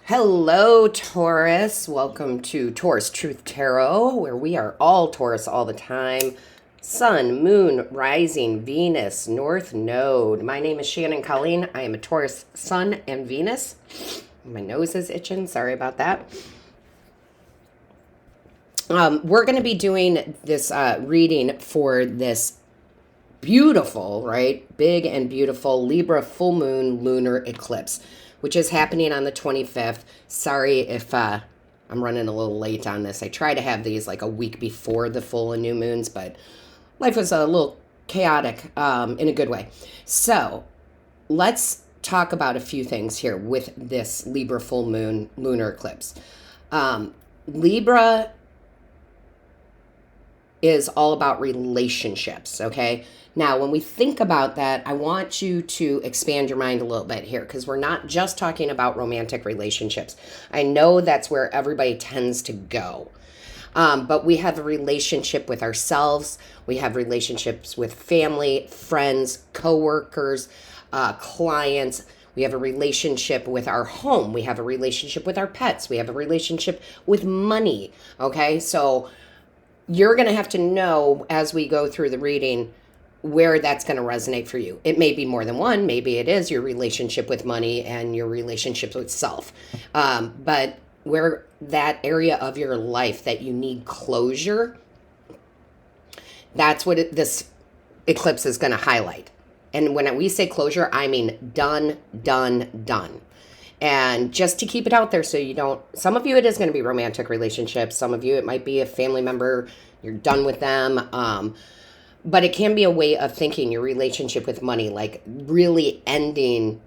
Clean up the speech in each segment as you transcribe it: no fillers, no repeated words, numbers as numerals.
Hello, Taurus. Welcome to Taurus Truth Tarot, where we are all Taurus all the time. Sun, Moon, Rising, Venus, North Node. My name is Shannon Colleen. I am a Taurus Sun and Venus. My nose is itching. Sorry about that. We're going to be doing this reading for this beautiful, right? Big and beautiful Libra full moon lunar eclipse, which is happening on the 25th. Sorry if I'm running a little late on this. I try to have these like a week before the full and new moons, but life was a little chaotic in a good way. So let's talk about a few things here with this Libra full moon lunar eclipse. Libra is all about relationships, okay? Now, when we think about that, I want you to expand your mind a little bit here because we're not just talking about romantic relationships. I know that's where everybody tends to go. But we have a relationship with ourselves. We have relationships with family, friends, coworkers, clients. We have a relationship with our home. We have a relationship with our pets. We have a relationship with money, okay? So you're going to have to know as we go through the reading where that's going to resonate for you. It may be more than one. Maybe it is your relationship with money and your relationship with self. But where that area of your life that you need closure, that's what this eclipse is going to highlight. And when we say closure, I mean done, done, done. And just to keep it out there so you don't, some of you it is going to be romantic relationships. Some of you it might be a family member, you're done with them. But it can be a way of thinking your relationship with money, like really ending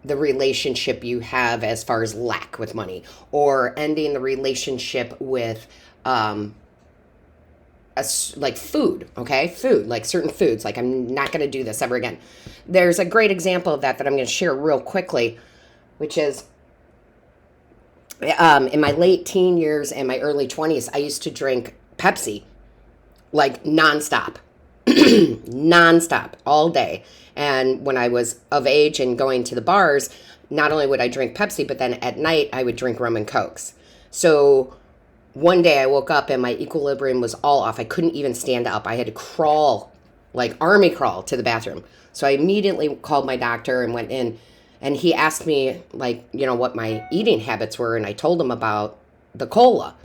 the relationship you have as far as lack with money, or ending the relationship with like food, okay? Food, like certain foods, like I'm not going to do this ever again. There's a great example of that I'm going to share real quickly, which is in my late teen years and my early 20s, I used to drink Pepsi like nonstop, nonstop all day. And when I was of age and going to the bars, not only would I drink Pepsi, but then at night I would drink rum and Cokes. So one day I woke up and my equilibrium was all off. I couldn't even stand up. I had to crawl, like army crawl to the bathroom. So I immediately called my doctor and went in. And he asked me, like, you know, what my eating habits were. And I told him about the cola.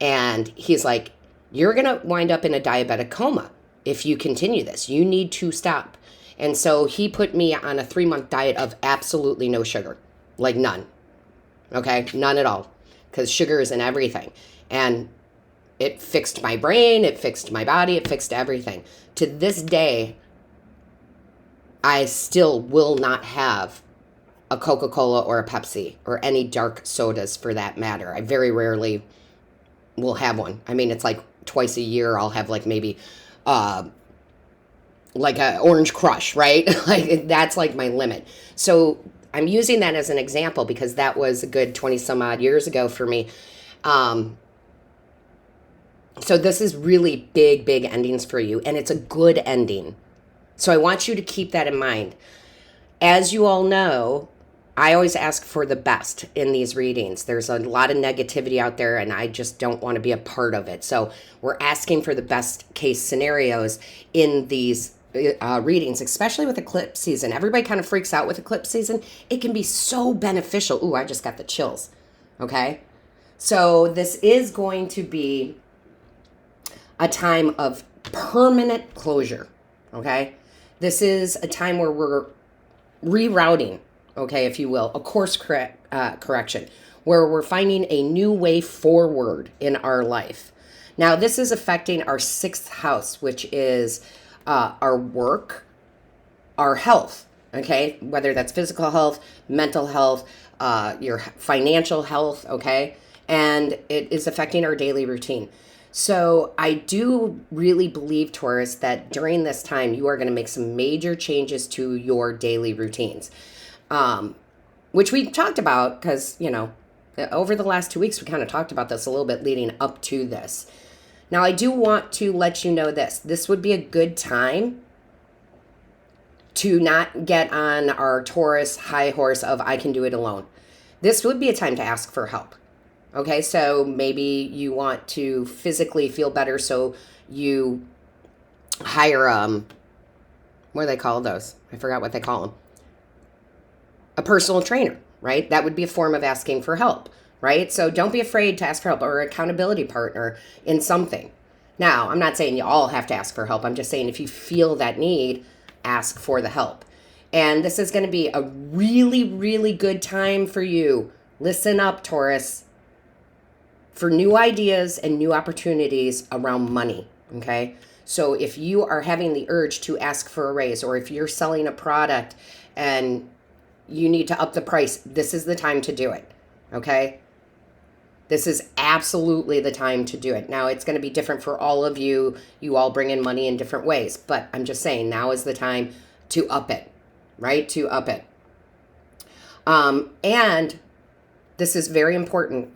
And he's like, you're going to wind up in a diabetic coma if you continue this. You need to stop. And so he put me on a 3-month diet of absolutely no sugar. Like none. Okay? None at all. Because sugar is in everything. And it fixed my brain. It fixed my body. It fixed everything. To this day, I still will not have a Coca-Cola or a Pepsi or any dark sodas for that matter. I very rarely will have one. I mean, it's like twice a year I'll have like maybe like a Orange Crush, right? Like that's like my limit. So I'm using that as an example because that was a good 20 some odd years ago for me. So this is really big, big endings for you, and it's a good ending. So I want you to keep that in mind. As you all know, I always ask for the best in these readings. There's a lot of negativity out there, and I just don't want to be a part of it. So we're asking for the best case scenarios in these readings, especially with eclipse season. Everybody kind of freaks out with eclipse season. It can be so beneficial. Ooh, I just got the chills. Okay? So this is going to be a time of permanent closure. Okay? This is a time where we're rerouting, okay, if you will, a course correction, where we're finding a new way forward in our life. Now, this is affecting our 6th house, which is our work, our health, okay, whether that's physical health, mental health, your financial health, okay, and it is affecting our daily routine. So I do really believe, Taurus, that during this time, you are going to make some major changes to your daily routines, which we talked about because, you know, over the last 2 weeks, we kind of talked about this a little bit leading up to this. Now, I do want to let you know this. This would be a good time to not get on our Taurus high horse of I can do it alone. this would be a time to ask for help. Okay, so maybe you want to physically feel better, so you hire, what do they call those? I forgot what they call them. A personal trainer, right? That would be a form of asking for help, right? So don't be afraid to ask for help, or an accountability partner in something. Now, I'm not saying you all have to ask for help. I'm just saying if you feel that need, ask for the help. And this is going to be a really, really good time for you. Listen up, Taurus, for new ideas and new opportunities around money, okay? So if you are having the urge to ask for a raise, or if you're selling a product and you need to up the price, this is the time to do it, okay? This is absolutely the time to do it. Now, it's going to be different for all of you. You all bring in money in different ways, but I'm just saying now is the time to up it, right? To up it. And this is very important.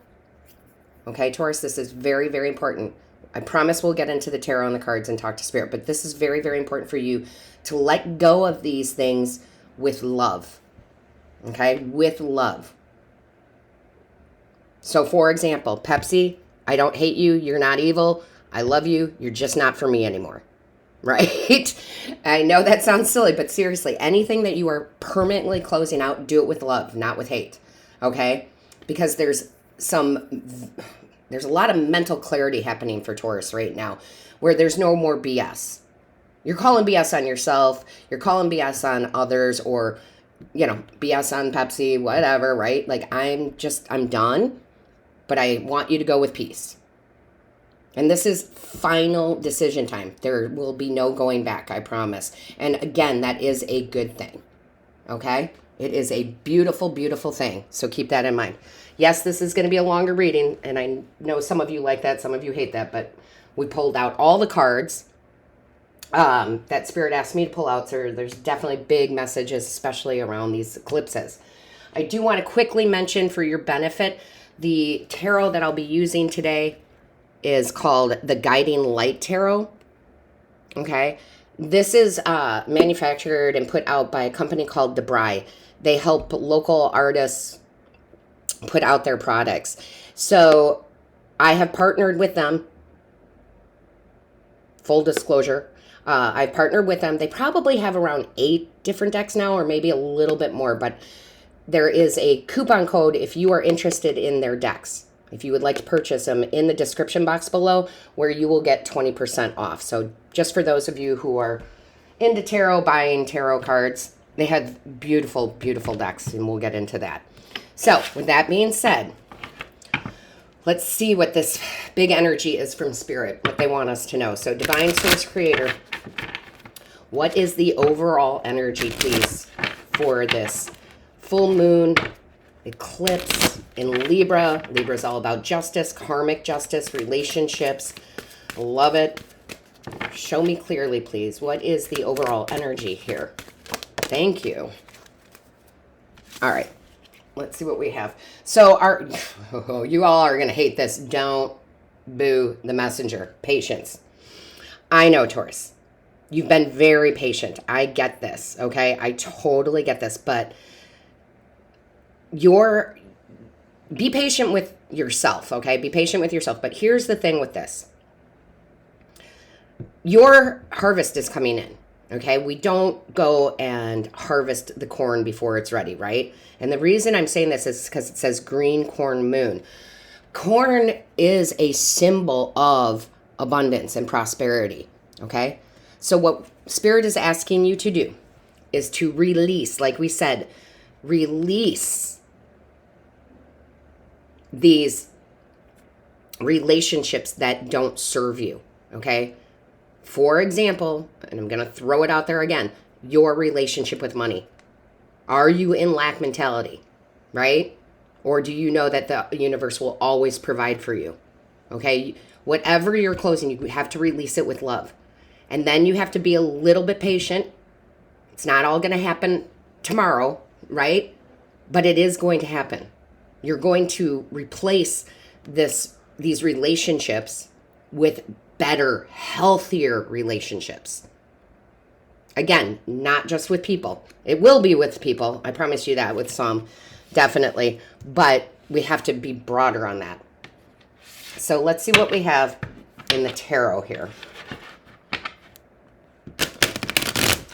Okay, Taurus, this is very, very important. I promise we'll get into the tarot and the cards and talk to spirit, but this is very, very important for you to let go of these things with love. Okay, with love. So, for example, Pepsi, I don't hate you. You're not evil. I love you. You're just not for me anymore. Right? I know that sounds silly, but seriously, anything that you are permanently closing out, do it with love, not with hate. Okay? Because there's a lot of mental clarity happening for Taurus right now, where there's no more BS. You're calling BS on yourself. You're calling BS on others, or, BS on Pepsi, whatever, right? Like, I'm done, but I want you to go with peace. And this is final decision time. There will be no going back, I promise. And again, that is a good thing. Okay? It is a beautiful, beautiful thing. So keep that in mind. Yes, this is going to be a longer reading, and I know some of you like that, some of you hate that, but we pulled out all the cards that Spirit asked me to pull out, so there's definitely big messages, especially around these eclipses. I do want to quickly mention for your benefit, the tarot that I'll be using today is called the Guiding Light Tarot. Okay? This is manufactured and put out by a company called Libra. They help local artists put out their products. So I have partnered with them. Full disclosure. I've partnered with them. They probably have around 8 different decks now, or maybe a little bit more, but there is a coupon code if you are interested in their decks. If you would like to purchase them, in the description box below, where you will get 20% off. So just for those of you who are into tarot, buying tarot cards, they have beautiful, beautiful decks, and we'll get into that. So with that being said, let's see what this big energy is from Spirit, what they want us to know. So Divine Source Creator, what is the overall energy, please, for this full moon eclipse in Libra? Libra is all about justice, karmic justice, relationships. Love it. Show me clearly, please. What is the overall energy here? Thank you. All right. Let's see what we have. So you all are going to hate this. Don't boo the messenger. Patience. I know, Taurus. You've been very patient. I get this, okay? I totally get this. But be patient with yourself, okay? Be patient with yourself. But here's the thing with this. Your harvest is coming in. Okay, we don't go and harvest the corn before it's ready, right? And the reason I'm saying this is because it says green corn moon. Corn is a symbol of abundance and prosperity, okay? So what Spirit is asking you to do is to release, like we said, release these relationships that don't serve you, okay? For example, and I'm going to throw it out there again, your relationship with money. Are you in lack mentality, right? Or do you know that the universe will always provide for you? Okay? Whatever you're closing, you have to release it with love. And then you have to be a little bit patient. It's not all going to happen tomorrow, right? But it is going to happen. You're going to replace these relationships with better, healthier relationships. Again, not just with people. It will be with people. I promise you that with some. definitely. But we have to be broader on that. So let's see what we have in the tarot here.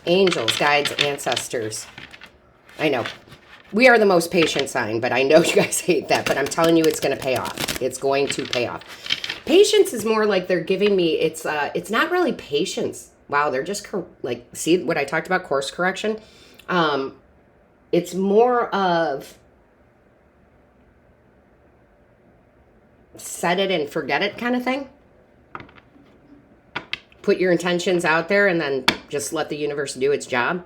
Angels, guides, ancestors. I know. We are the most patient sign, but I know you guys hate that. But I'm telling you, it's going to pay off. It's going to pay off. Patience is more like they're giving me, it's not really patience. Wow, they're just, like, see what I talked about, course correction? It's more of set it and forget it kind of thing. Put your intentions out there and then just let the universe do its job.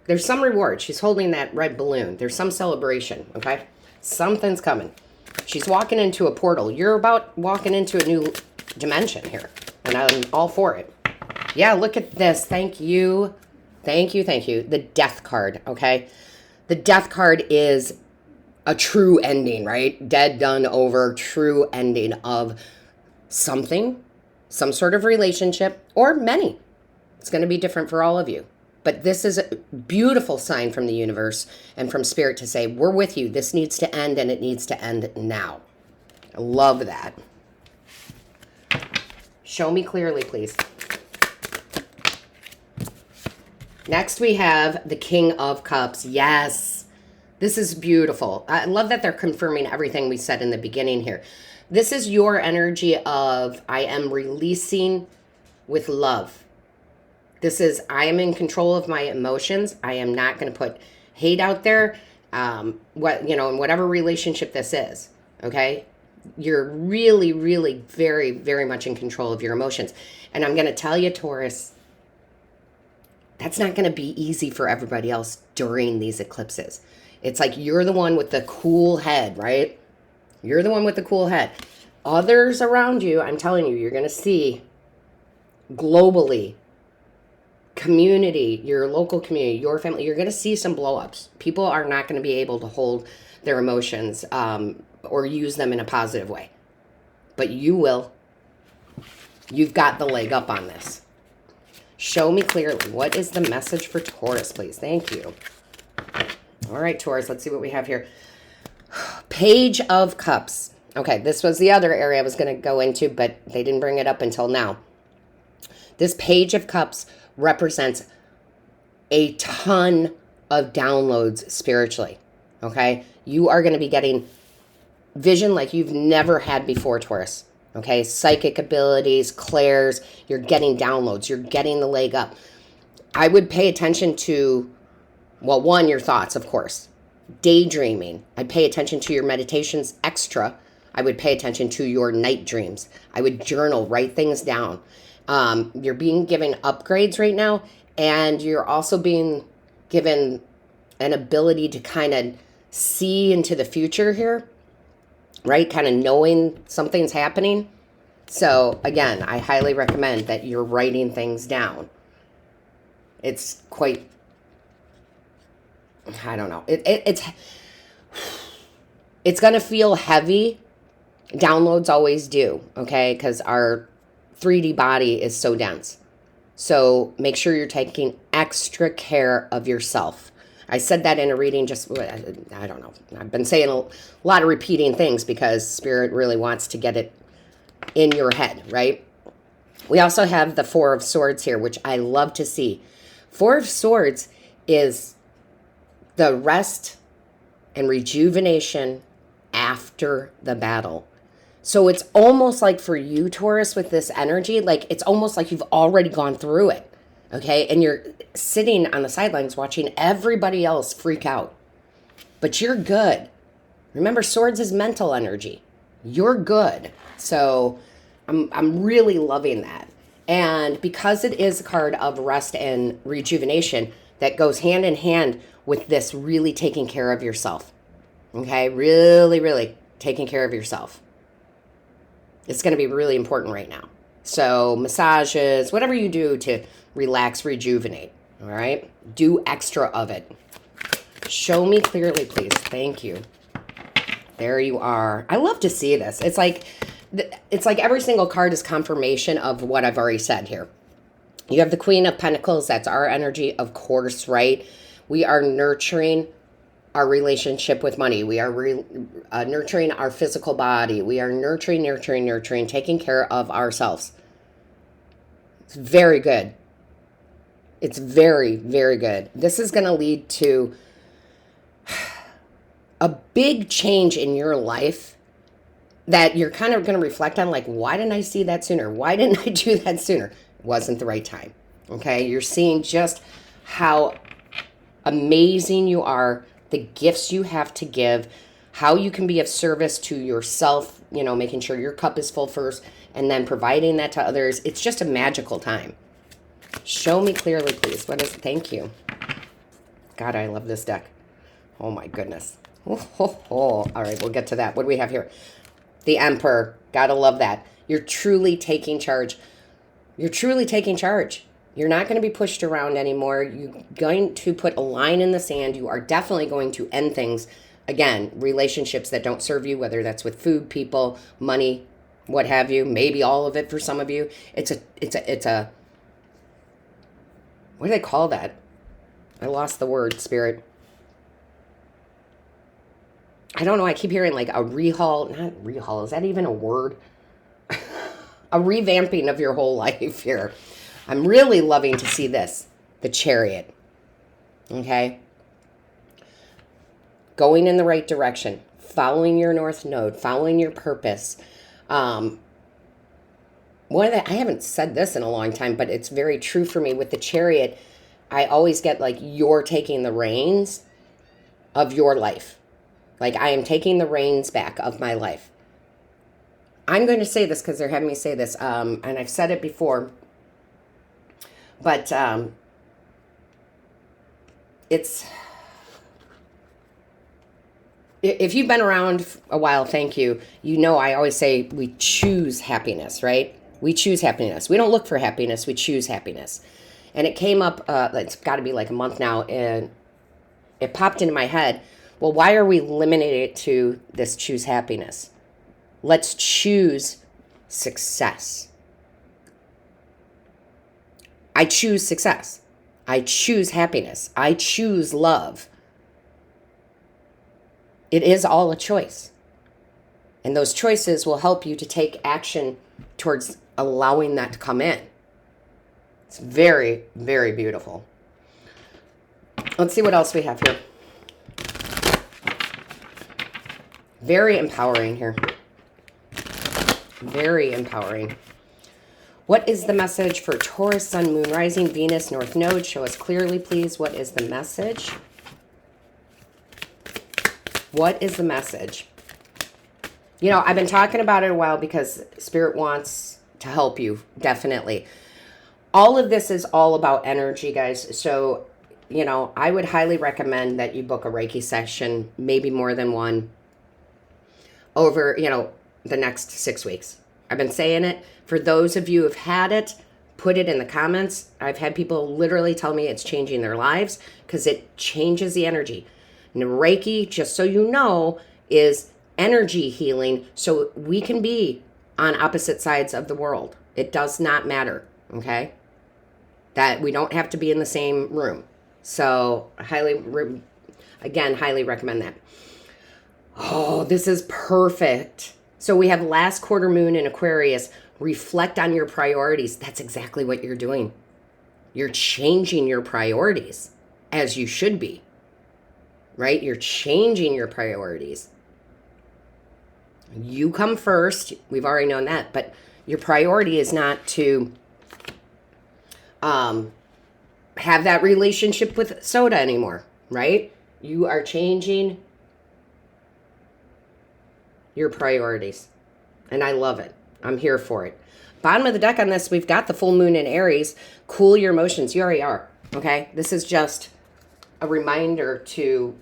There's some reward. She's holding that red balloon. There's some celebration, okay? Something's coming. She's walking into a portal. You're about walking into a new dimension here, and I'm all for it. Yeah, look at this. Thank you. Thank you, thank you. The Death card, okay? The Death card is a true ending, right? Dead, done, over, true ending of something, some sort of relationship, or many. It's going to be different for all of you. But this is a beautiful sign from the universe and from Spirit to say, we're with you. This needs to end, and it needs to end now. I love that. Show me clearly, please. Next, we have the King of Cups. Yes, this is beautiful. I love that they're confirming everything we said in the beginning here. This is your energy of, I am releasing with love. This is, I am in control of my emotions. I am not going to put hate out there, in whatever relationship this is, okay? You're really, really very, very much in control of your emotions. And I'm going to tell you, Taurus, that's not going to be easy for everybody else during these eclipses. It's like you're the one with the cool head, right? You're the one with the cool head. Others around you, I'm telling you, you're going to see globally, community, your local community, your family, you're going to see some blow-ups. People are not going to be able to hold their emotions or use them in a positive way. But you will. You've got the leg up on this. Show me clearly. What is the message for Taurus, please? Thank you. All right, Taurus, let's see what we have here. Page of Cups. Okay, this was the other area I was going to go into, but they didn't bring it up until now. This Page of Cups represents a ton of downloads spiritually, okay? You are going to be getting vision like you've never had before, Taurus, okay? Psychic abilities, clairs, you're getting downloads, you're getting the leg up. I would pay attention to, well, one, your thoughts, of course. Daydreaming. I'd pay attention to your meditations extra. I would pay attention to your night dreams. I would journal, write things down. You're being given upgrades right now, and you're also being given an ability to kind of see into the future here, right? Kind of knowing something's happening. So again, I highly recommend that you're writing things down. It's quite, I don't know. It's going to feel heavy. Downloads always do, okay? Because our 3D body is so dense. So make sure you're taking extra care of yourself. I said that in a reading just, I don't know. I've been saying a lot of repeating things because Spirit really wants to get it in your head, right? We also have the Four of Swords here, which I love to see. Four of Swords is the rest and rejuvenation after the battle. So it's almost like for you, Taurus, with this energy, like it's almost like you've already gone through it, okay? And you're sitting on the sidelines watching everybody else freak out. But you're good. Remember, swords is mental energy. You're good. So I'm really loving that. And because it is a card of rest and rejuvenation, that goes hand in hand with this really taking care of yourself, okay? Really, really taking care of yourself. It's going to be really important right now. So massages, whatever you do to relax, rejuvenate, all right? Do extra of it. Show me clearly, please. Thank you. There you are. I love to see this. It's like every single card is confirmation of what I've already said here. You have the Queen of Pentacles. That's our energy, of course, right? We are nurturing our relationship with money. We are nurturing our physical body. We are nurturing, taking care of ourselves. It's very good. It's very, very good. This is going to lead to a big change in your life that you're kind of going to reflect on, like, why didn't I see that sooner? Why didn't I do that sooner? It wasn't the right time. Okay? You're seeing just how amazing you are, the gifts you have to give, how you can be of service to yourself, you know, making sure your cup is full first and then providing that to others. It's just a magical time. Show me clearly, please. What is it? Thank you. God, I love this deck. Oh my goodness. Oh. All right, we'll get to that. What do we have here? The Emperor. Gotta love that. You're truly taking charge. You're truly taking charge. You're not going to be pushed around anymore. You're going to put a line in the sand. You are definitely going to end things. Again, relationships that don't serve you, whether that's with food, people, money, what have you. Maybe all of it for some of you. It's a. What do they call that? I lost the word, Spirit. I don't know. I keep hearing like a rehaul. Not rehaul. Is that even a word? A revamping of your whole life here. I'm really loving to see this. The Chariot. Okay? Going in the right direction. Following your North Node. Following your purpose. I haven't said this in a long time, but it's very true for me. With the Chariot, I always get like, you're taking the reins of your life. Like, I am taking the reins back of my life. I'm going to say this because they're having me say this, and I've said it before, but it's... If you've been around a while, thank you. You know I always say we choose happiness, right? We choose happiness. We don't look for happiness. We choose happiness. And it came up, it's got to be like a month now, and it popped into my head, well, why are we limiting it to this choose happiness? Let's choose success. I choose success. I choose happiness. I choose love. It is all a choice. And those choices will help you to take action towards allowing that to come in. It's very, very beautiful. Let's see what else we have here. Very empowering here. Very empowering. What is the message for Taurus, Sun, Moon, Rising, Venus, North Node? Show us clearly, please. What is the message? What is the message? You know, I've been talking about it a while because Spirit wants to help you, definitely. All of this is all about energy, guys. So, you know, I would highly recommend that you book a Reiki session, maybe more than one, over, you know, the next 6 weeks. I've been saying it. For those of you who've had it, put it in the comments. I've had people literally tell me it's changing their lives because it changes the energy. And Reiki, just so you know, is energy healing, so we can be on opposite sides of the world. It does not matter, okay? That we don't have to be in the same room. So, highly recommend that. Oh, this is perfect. So we have last quarter moon in Aquarius. Reflect on your priorities. That's exactly what you're doing. You're changing your priorities, as you should be. Right? You're changing your priorities. You come first. We've already known that. But your priority is not to have that relationship with soda anymore. Right? You are changing your priorities. And I love it. I'm here for it. Bottom of the deck on this, we've got the full moon in Aries. Cool your emotions. You already are. Okay? This is just a reminder to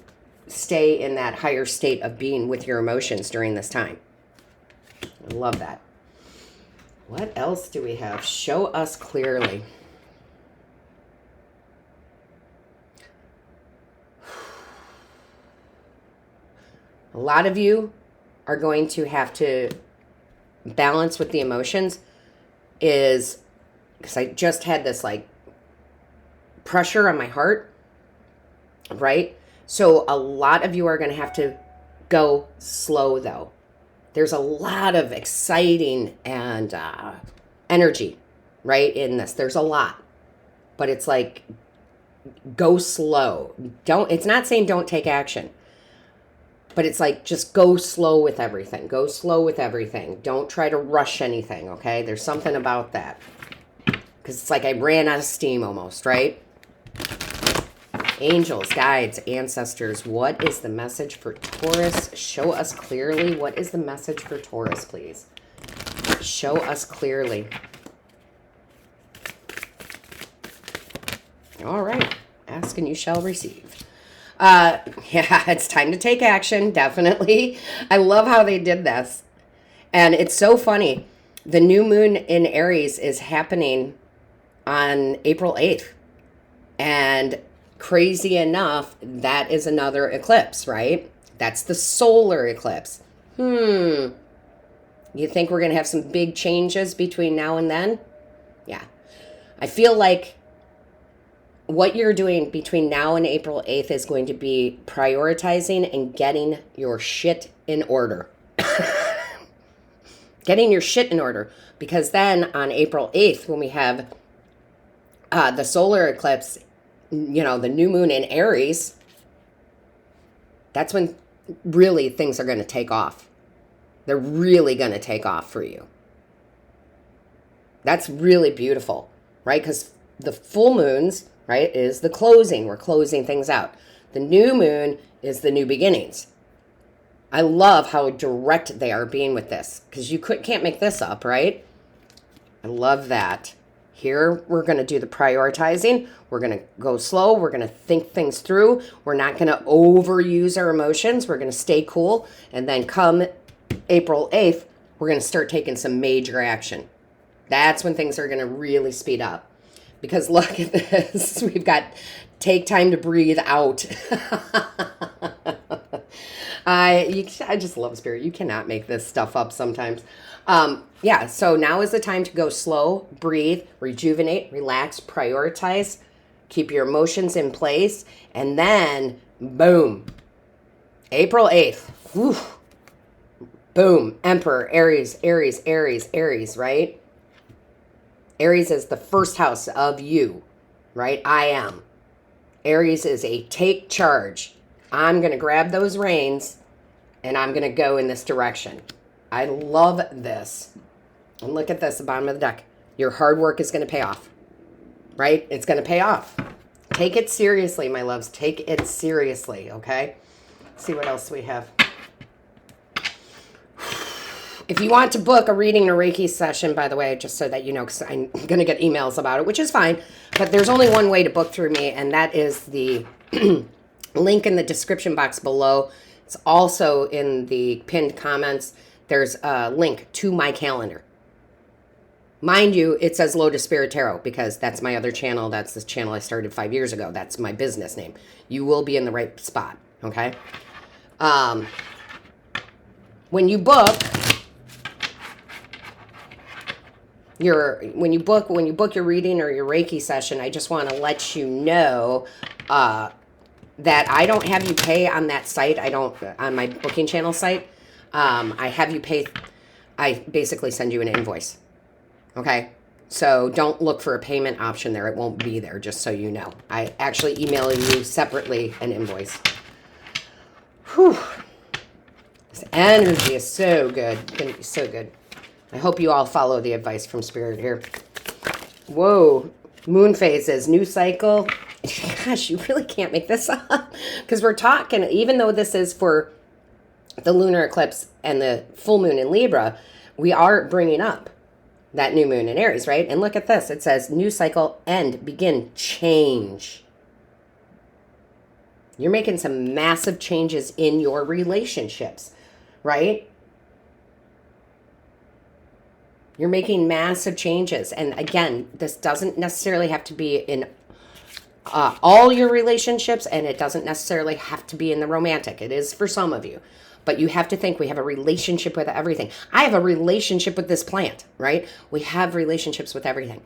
stay in that higher state of being with your emotions during this time. I love that. What else do we have? Show us clearly. A lot of you are going to have to balance with the emotions, is because I just had this like pressure on my heart, right? So a lot of you are going to have to go slow, though. There's a lot of exciting and energy, right, in this. There's a lot. But it's like, go slow. It's not saying don't take action. But it's like, just go slow with everything. Go slow with everything. Don't try to rush anything, okay? There's something about that. Because it's like I ran out of steam almost, right? Angels, guides, ancestors, what is the message for Taurus? Show us clearly. What is the message for Taurus, please? Show us clearly. All right. Ask and you shall receive. Yeah, it's time to take action, definitely. I love how they did this. And it's so funny. The new moon in Aries is happening on April 8th. And crazy enough, that is another eclipse, right? That's the solar eclipse. You think we're going to have some big changes between now and then? Yeah. I feel like what you're doing between now and April 8th is going to be prioritizing and getting your shit in order. Getting your shit in order. Because then on April 8th, when we have the solar eclipse, you know, the new moon in Aries, that's when really things are going to take off. They're really going to take off for you. That's really beautiful, right? Because the full moons, right, is the closing. We're closing things out. The new moon is the new beginnings. I love how direct they are being with this, because you can't make this up, right? I love that. Here, we're going to do the prioritizing. We're going to go slow. We're going to think things through. We're not going to overuse our emotions. We're going to stay cool. And then come April 8th, we're going to start taking some major action. That's when things are going to really speed up. Because look at this. We've got take time to breathe out. I just love spirit. You cannot make this stuff up sometimes. Yeah, so now is the time to go slow, breathe, rejuvenate, relax, prioritize, keep your emotions in place, and then, boom, April 8th, whew, boom, Emperor, Aries, Aries, Aries, Aries, right? Aries is the first house of you, right? I am. Aries is a take charge. I'm going to grab those reins, and I'm going to go in this direction. I love this. And look at this, the bottom of the deck. Your hard work is going to pay off, right? It's going to pay off. Take it seriously, my loves. Take it seriously, okay? Let's see what else we have. If you want to book a reading or Reiki session, by the way, just so that you know, because I'm going to get emails about it, which is fine. But there's only one way to book through me, and that is the link in the description box below. It's also in the pinned comments. There's a link to my calendar. Mind you, it says Lotus Spirit Tarot because that's my other channel. That's the channel I started 5 years ago. That's my business name. You will be in the right spot, okay? When you book when you book your reading or your Reiki session, I just want to let you know that I don't have you pay on that site. I don't on my booking channel site. I have you pay. I basically send you an invoice. Okay, so don't look for a payment option there. It won't be there, just so you know. I actually email you separately an invoice. Whew. This energy is so good. It's going to be so good. I hope you all follow the advice from Spirit here. Whoa. Moon phases, new cycle. Gosh, you really can't make this up. Because we're talking, even though this is for the lunar eclipse and the full moon in Libra, we are bringing up that new moon in Aries, right? And look at this. It says new cycle, end, begin, change. You're making some massive changes in your relationships, right? You're making massive changes. And again, this doesn't necessarily have to be in all your relationships, and it doesn't necessarily have to be in the romantic. It is for some of you. But you have to think we have a relationship with everything. I have a relationship with this plant, right? We have relationships with everything.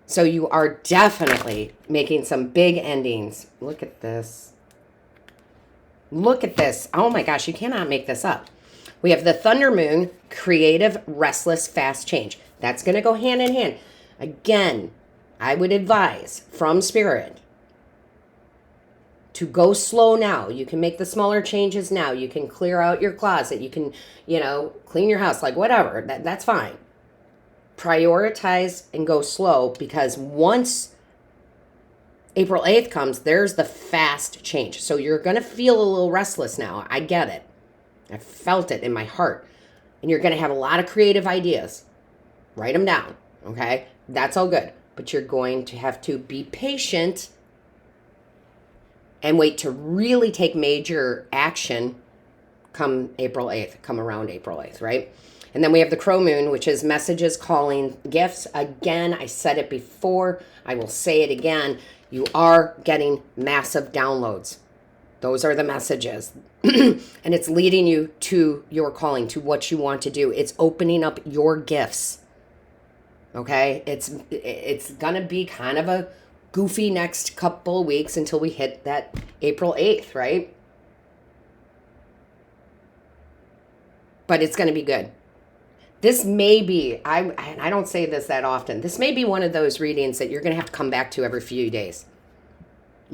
So you are definitely making some big endings. Look at this. Look at this. Oh my gosh, you cannot make this up. We have the Thunder Moon, creative, restless, fast change. That's going to go hand in hand. Again, I would advise from Spirit to go slow now. You can make the smaller changes now. You can clear out your closet. You can, clean your house, like whatever. That's fine. Prioritize and go slow, because once April 8th comes, there's the fast change. So you're going to feel a little restless now. I get it. I felt it in my heart. And you're going to have a lot of creative ideas. Write them down, okay? That's all good. But you're going to have to be patient and wait to really take major action come April 8th, come around April 8th, right? And then we have the Crow Moon, which is messages, calling, gifts. Again, I said it before. I will say it again. You are getting massive downloads. Those are the messages. And it's leading you to your calling, to what you want to do. It's opening up your gifts. Okay? It's going to be kind of a goofy next couple of weeks until we hit that April 8th, right? But it's going to be good. This may be, I don't say this that often, this may be one of those readings that you're going to have to come back to every few days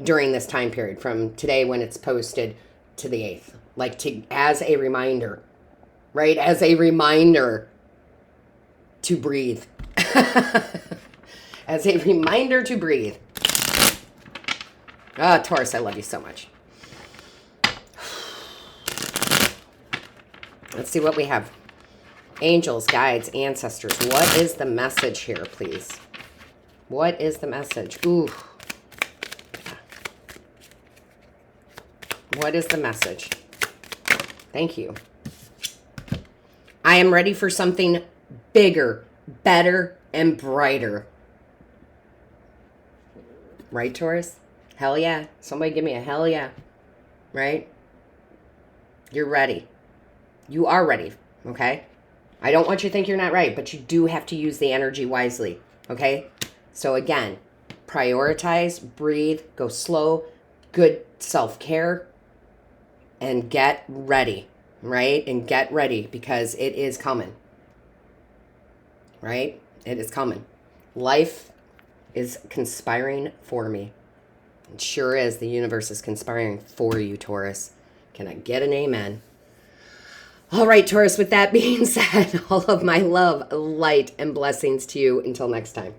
during this time period, from today when it's posted to the 8th. Like, as a reminder, right? As a reminder to breathe. As a reminder to breathe. Taurus, I love you so much. Let's see what we have. Angels, guides, ancestors. What is the message here, please? What is the message? Ooh. What is the message? Thank you. I am ready for something bigger, better, and brighter. Right, Taurus? Hell yeah. Somebody give me a hell yeah. Right? You're ready. You are ready, okay? I don't want you to think you're not right, but you do have to use the energy wisely, okay? So again, prioritize, breathe, go slow, good self-care, and get ready, right? And get ready, because it is coming, right? It is coming. Life is conspiring for me. It sure is. The universe is conspiring for you, Taurus. Can I get an amen? All right, Taurus, with that being said, all of my love, light, and blessings to you. Until next time.